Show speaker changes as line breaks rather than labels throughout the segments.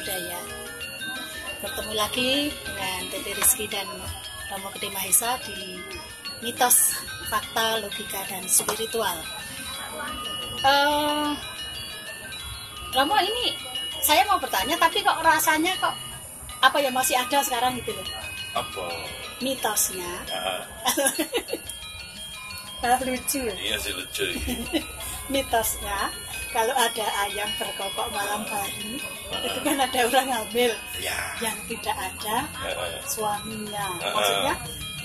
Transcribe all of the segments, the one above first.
budaya. Bertemu lagi dengan Tete Rizky dan Romo Gede Mahesa di Mitos, Fakta, Logika, dan Spiritual. Romo, ini saya mau bertanya, tapi kok rasanya kok apa ya masih ada sekarang gitu loh?
Apa?
Mitosnya. Lucu.
Iya sih lucu.
Mitosnya kalau ada ayam berkokok malam hari itu kan ada orang hamil yang tidak ada suaminya, maksudnya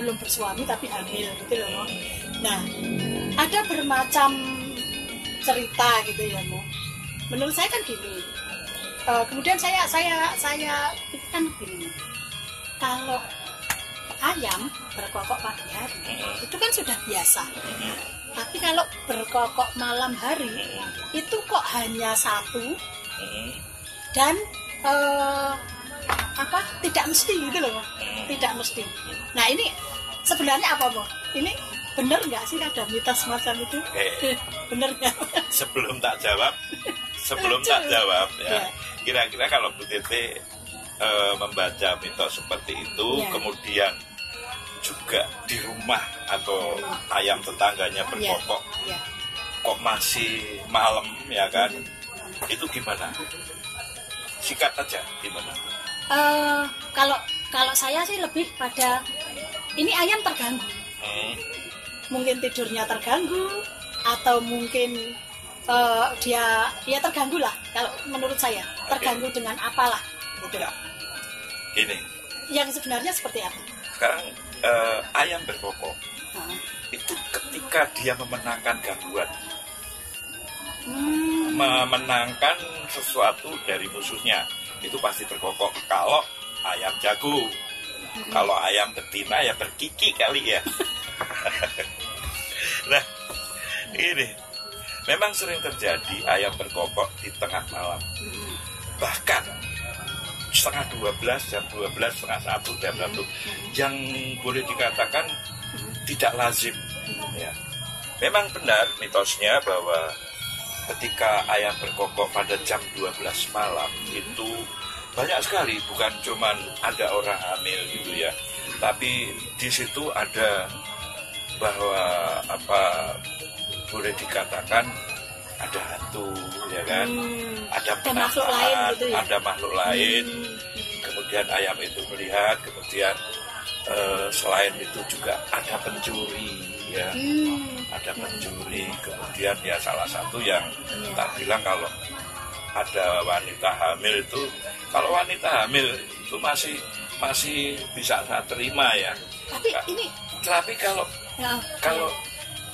belum bersuami tapi hamil gitu loh. Nah, ada bermacam cerita gitu ya, Mo. Menurut saya kan gini. Kemudian saya pikirkan gini. Kalau ayam berkokok pagi hari itu kan sudah biasa. Tapi kalau berkokok malam hari itu kok hanya satu dan tidak mesti gitu loh, tidak mesti. Nah ini sebenarnya apa, Mo? Ini benar nggak sih ada mitos semacam itu? Benar nggak?
Sebelum tak jawab ya. Kira-kira kalau Bu Tete membaca mitos seperti itu, kemudian juga di rumah atau ayam tetangganya berkokok, kok masih malam ya kan? Itu gimana? Sikat aja gimana?
Kalau saya sih lebih pada ini ayam terganggu, mungkin tidurnya terganggu atau mungkin dia terganggu lah. Kalau menurut saya terganggu dengan apalah gitu.
Ini
yang sebenarnya seperti apa?
Sekarang ayam berkokok itu ketika dia memenangkan gangguan, memenangkan sesuatu dari musuhnya, itu pasti berkokok. Kalau ayam jago, kalau ayam betina ya berkiki kali ya. Nah ini memang sering terjadi ayam berkokok di tengah malam, bahkan setengah 12, jam 12, setengah 1, jam 1, yang boleh dikatakan tidak lazim ya. Memang benar mitosnya bahwa ketika ayam berkokok pada jam 12 malam itu banyak sekali, bukan cuman ada orang hamil gitu ya, tapi di situ ada bahwa boleh dikatakan ada hantu ya kan, ada
makhluk lain gitu ya?
Ada makhluk lain. Kemudian ayam itu melihat, kemudian selain itu juga ada pencuri ya, ada pencuri. Kemudian ya salah satu yang tak bilang kalau ada wanita hamil itu, kalau wanita hamil itu masih bisa saya terima ya. Tapi kalau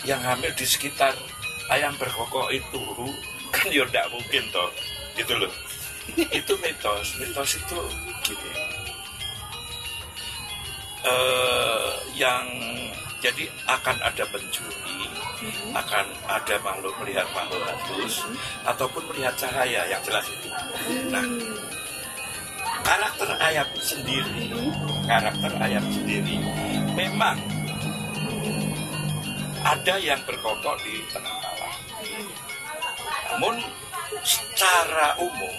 yang hamil di sekitar ayam berkokok itu kan ya tidak mungkin toh, gitu loh. Itu mitos itu gini. Yang jadi akan ada pencuri, akan ada melihat makhluk halus, ataupun melihat cahaya yang jelas itu. Nah, karakter ayam sendiri memang ada yang berkokok di tengah malam. Namun secara umum,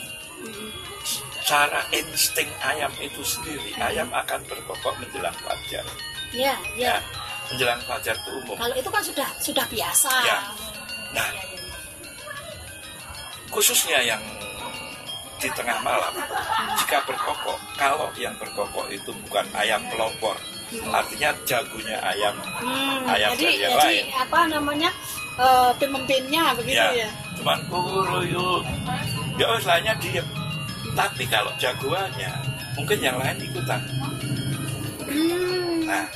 secara insting ayam itu sendiri, ayam akan berkokok menjelang fajar. Ya, menjelang fajar itu umum.
Kalau itu kan sudah biasa.
Ya. Nah, khususnya yang di tengah malam, jika berkokok, kalau yang berkokok itu bukan ayam pelopor, artinya jagonya ayam dari yang lain.
Apa namanya, pemimpinnya begitu ya?
Cuman kuruyuk, ya lainnya diem. Tapi kalau jagoannya, mungkin yang lain ikutan. Nah,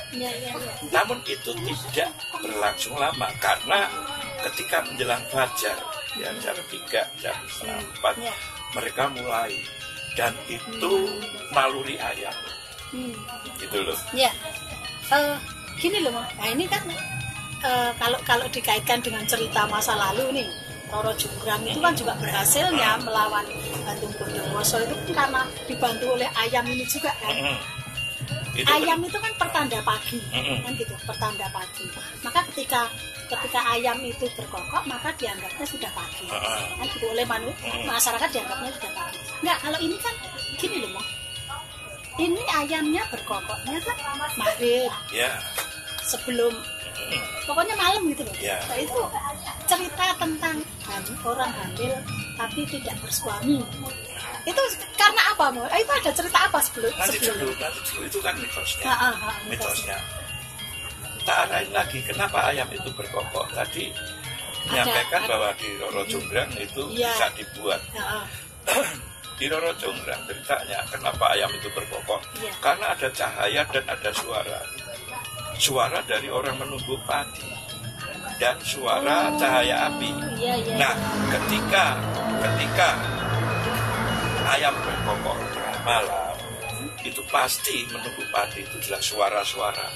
namun itu tidak berlangsung lama, karena ketika menjelang fajar, ya jam 3, jam 4, mereka mulai, dan itu naluri ayam. Gitu loh.
Ya, gini loh, nah ini kan kalau dikaitkan dengan cerita masa lalu nih, Roro Jonggrang itu kan juga berhasilnya melawan Bantung Bondowoso itu kan karena dibantu oleh ayam ini juga kan. Ayam itu kan pertanda pagi, kan gitu, pertanda pagi. Maka ketika ayam itu berkokok, maka dianggapnya sudah pagi, kan gitu, oleh masyarakat dianggapnya sudah pagi. Enggak, kalau ini kan gini loh, ini ayamnya berkokoknya kan maghrib.
Ya.
Sebelum pokoknya malam gitu loh.
Ya.
Nah, itu cerita tentang orang hamil tapi tidak bersuami. Itu karena apa, Mo? Itu ada cerita apa sebelum?
Nanti dulu itu kan mitosnya. Mitosnya. Tak arahin lagi kenapa ayam itu berkokok. Tadi menyampaikan bahwa di Roro Jonggrang itu bisa dibuat. Di Roro Jonggrang ceritanya kenapa ayam itu berkokok, karena ada cahaya dan ada suara dari orang menumbuk padi dan suara cahaya api. Nah, ketika ayam berkokok tengah malam, itu pasti menumbuk padi itu jelas suara-suara,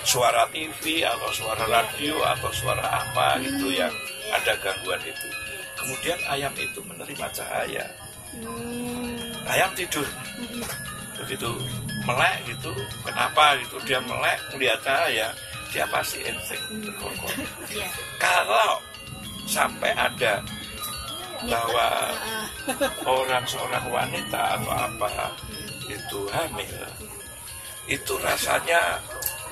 suara TV atau suara radio atau suara apa itu yang ada gangguan itu. Kemudian ayam itu menerima cahaya. Ayam tidur, begitu melek gitu, kenapa gitu dia melek melihat cahaya, dia pasti insting berkokok. Kalau sampai ada bahwa seorang wanita atau apa itu hamil, itu rasanya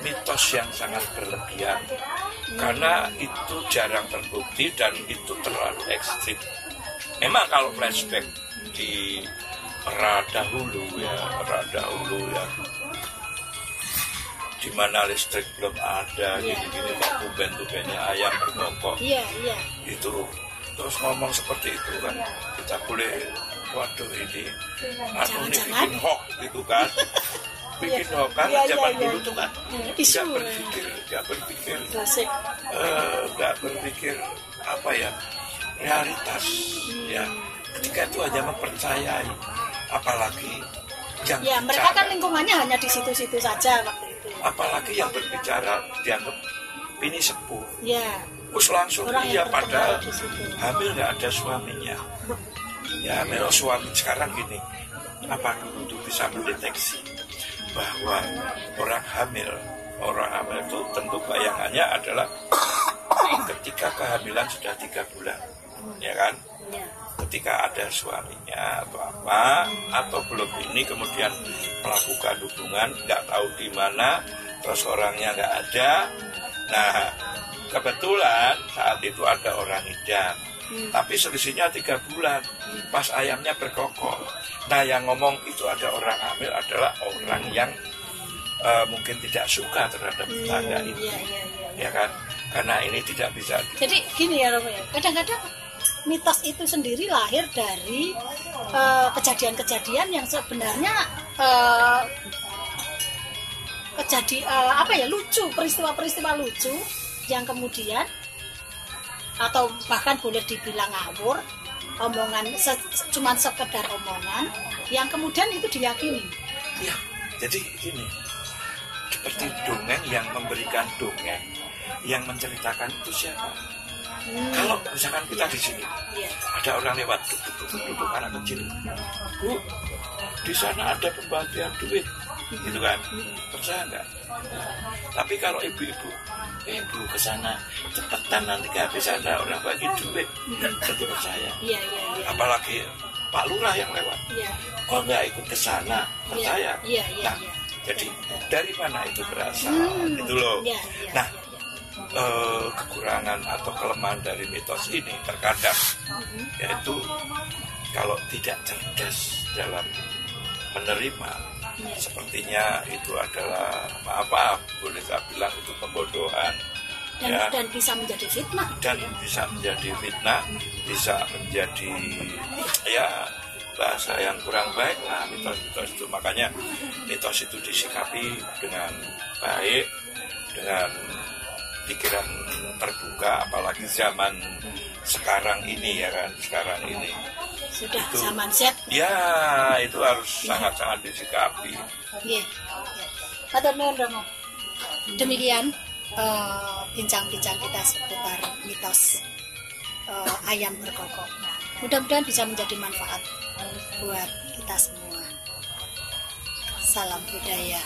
mitos yang sangat berlebihan, karena itu jarang terbukti dan itu terlalu ekstrim. Memang kalau flashback di era dahulu ya, di mana listrik belum ada, gini-gini kok tuben-tubennya ayam berkokok. Itu terus ngomong seperti itu kan, kita boleh, waduh ini aku ini bikin hoax gitu kan. Bikin hoax karena zaman dulu tuh kan nggak berpikir apa ya, realitas ya. Ketika itu hanya mempercayai, apalagi yang
mereka kan lingkungannya hanya di situ-situ saja waktu itu.
Apalagi yang berbicara dianggap ini sepuh. Terus langsung dia padahal hamil nggak ada suaminya. Ya, hamil suami sekarang gini, apa dulu tuh bisa mendeteksi bahwa orang hamil itu tentu bayangannya adalah ketika kehamilan sudah 3 bulan, ya kan? Ketika ada suaminya atau apa, atau belum ini kemudian melakukan hubungan nggak tahu di mana, terus orangnya nggak ada. Nah, kebetulan saat itu ada orang idam, tapi selisihnya 3 bulan, pas ayamnya berkokok. Nah, yang ngomong itu ada orang hamil adalah orang yang mungkin tidak suka terhadap tetangga itu, ya kan? Karena ini tidak bisa.
Jadi gini ya Romo, kadang-kadang mitos itu sendiri lahir dari kejadian-kejadian yang sebenarnya lucu, peristiwa-peristiwa lucu yang kemudian atau bahkan boleh dibilang ngawur, omongan cuman sekedar omongan yang kemudian itu diyakini.
Ya, jadi ini seperti dongeng yang memberikan dongeng, yang menceritakan itu siapa? Kalau misalkan kita di sini ada orang lewat duduk anak kecil, Bu, di sana ada pembagian duit, gitu kan? Percaya nggak? Tapi kalau ibu-ibu, Bu ke sana cepetan nanti kehabisan orang bagi duit, tentu percaya. Apalagi Pak Lurah yang lewat, kok nggak ikut ke sana, percaya? Nah, jadi dari mana itu berasal? Gitu loh. Nah, kekurangan atau kelemahan dari mitos ini terkadang yaitu kalau tidak cerdas dalam menerima, sepertinya itu adalah maaf boleh saya bilang itu pembodohan
dan bisa menjadi fitnah,
bisa menjadi ya bahasa yang kurang baik. Nah, mitos itu makanya mitos itu disikapi dengan baik, dengan pikiran terbuka, apalagi zaman sekarang ini ya kan,
sudah itu, zaman set
ya itu harus sangat-sangat disikapi.
Demikian bincang-bincang kita seputar mitos ayam berkokok. Mudah-mudahan bisa menjadi manfaat buat kita semua. Salam budaya.